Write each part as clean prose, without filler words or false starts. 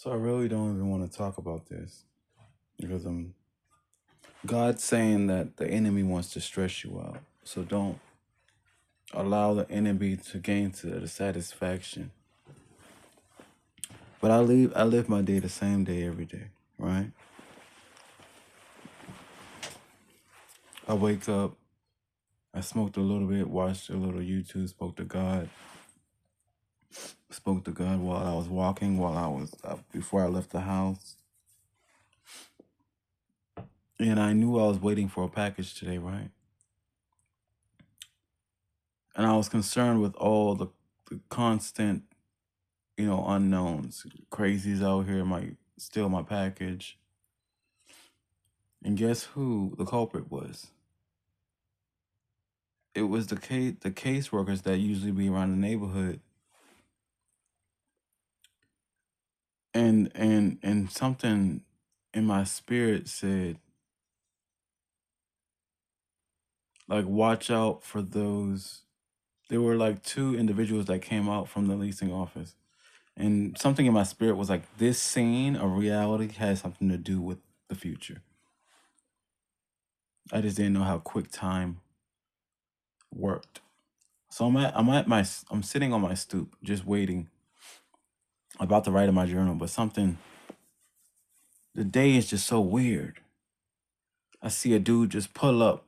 So I really don't even want to talk about this because God's saying that the enemy wants to stress you out. So don't allow the enemy to gain to the satisfaction. But I live my day the same day every day, right? I wake up, I smoked a little bit, watched a little YouTube, spoke to God while I was walking, while I was before I left the house. And I knew I was waiting for a package today, right? And I was concerned with all the constant, unknowns. Crazies out here might steal my package. And guess who the culprit was? It was the caseworkers that usually be around the neighborhood. And something in my spirit said, like, watch out for those. There were like two individuals that came out from the leasing office. And something in my spirit was like, this scene of reality has something to do with the future. I just didn't know how quick time worked. So I'm sitting on my stoop, just waiting, about to write in my journal, but the day is just so weird. I see a dude just pull up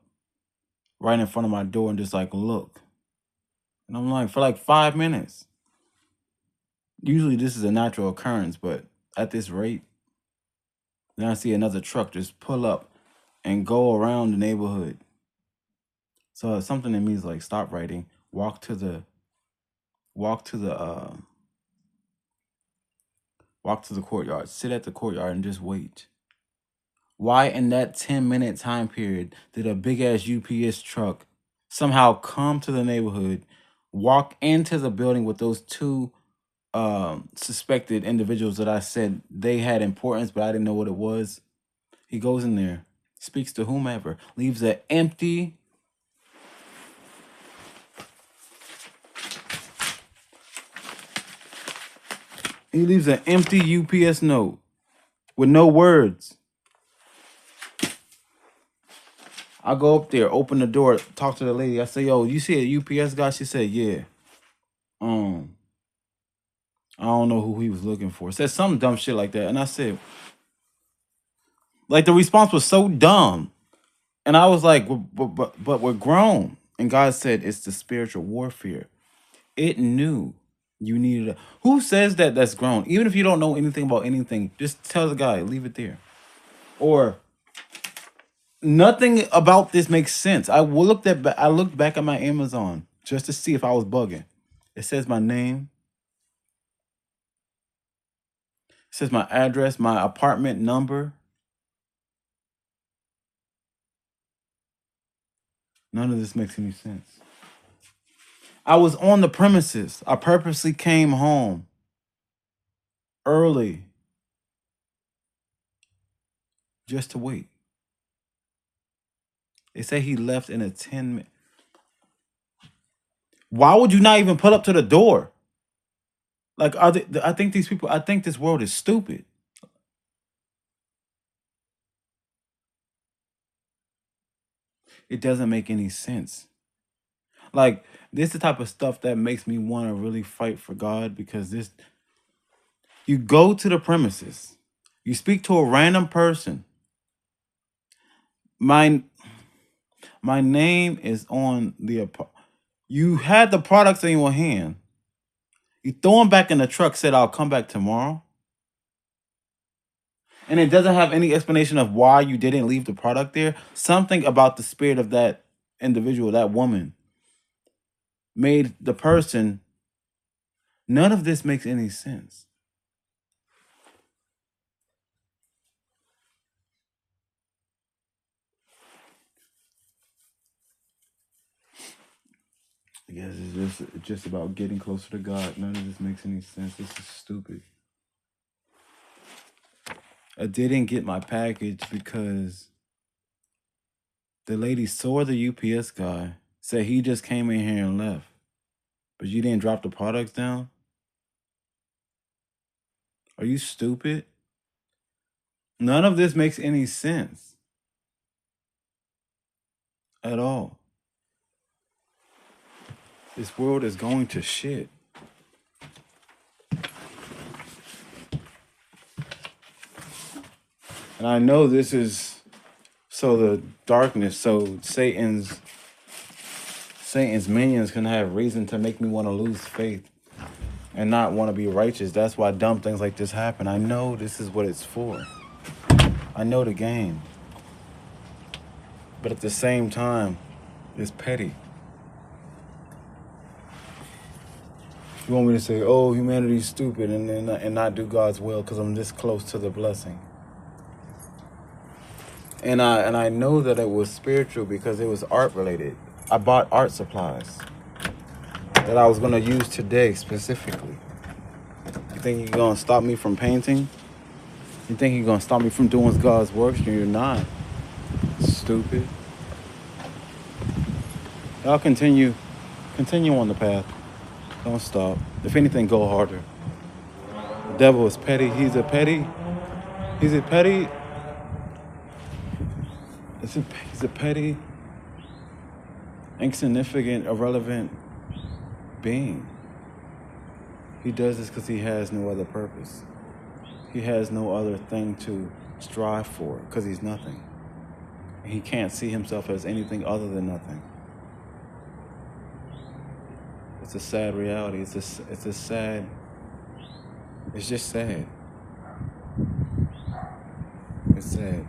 right in front of my door and just like look. And I'm like, for like 5 minutes. Usually this is a natural occurrence, but at this rate, then I see another truck just pull up and go around the neighborhood. So something in me is like, stop writing, walk to the walk to the uh walk to the courtyard, sit at the courtyard and just wait. Why in that 10-minute time period did a big ass UPS truck somehow come to the neighborhood, walk into the building with those two suspected individuals that I said they had importance, but I didn't know what it was? He goes in there, speaks to whomever, leaves an empty UPS note with no words. I go up there, open the door, talk to the lady. I say, yo, you see a UPS guy? She said, yeah. I don't know who he was looking for. Said some dumb shit like that. And I said, like, the response was so dumb. And I was like, but we're grown. And God said, it's the spiritual warfare. It knew you needed a. Who says that that's grown? Even if you don't know anything about anything, just tell the guy, leave it there. Or nothing about this makes sense. I looked back at my Amazon just to see if I was bugging. It says my name. It says my address, my apartment number. None of this makes any sense. I was on the premises. I purposely came home early just to wait. They say he left in a 10-minute. Why would you not even pull up to the door? Like, I think these people, I think this world is stupid. It doesn't make any sense. Like, this is the type of stuff that makes me want to really fight for God, because you go to the premises, you speak to a random person. My name is on you had the products in your hand. You throw them back in the truck, said, I'll come back tomorrow. And it doesn't have any explanation of why you didn't leave the product there. Something about the spirit of that individual, that woman, made the person. None of this makes any sense. I guess it's just about getting closer to God. None of this makes any sense. This is stupid. I didn't get my package because the lady saw the UPS guy, said he just came in here and left. But you didn't drop the products down? Are you stupid? None of this makes any sense at all. This world is going to shit. And I know this is so the darkness, so Satan's minions can have reason to make me want to lose faith and not want to be righteous. That's why dumb things like this happen. I know this is what it's for. I know the game. But at the same time, it's petty. You want me to say, oh, humanity's stupid and not do God's will because I'm this close to the blessing. And I know that it was spiritual because it was art related. I bought art supplies that I was going to use today specifically. You think you're going to stop me from painting? You think you're going to stop me from doing God's works? You're not. Stupid. Y'all continue on the path. Don't stop. If anything, go harder. The devil is petty. He's a petty, insignificant, irrelevant being. He does this because he has no other purpose. He has no other thing to strive for because he's nothing. He can't see himself as anything other than nothing. It's a sad reality. It's just sad. It's sad.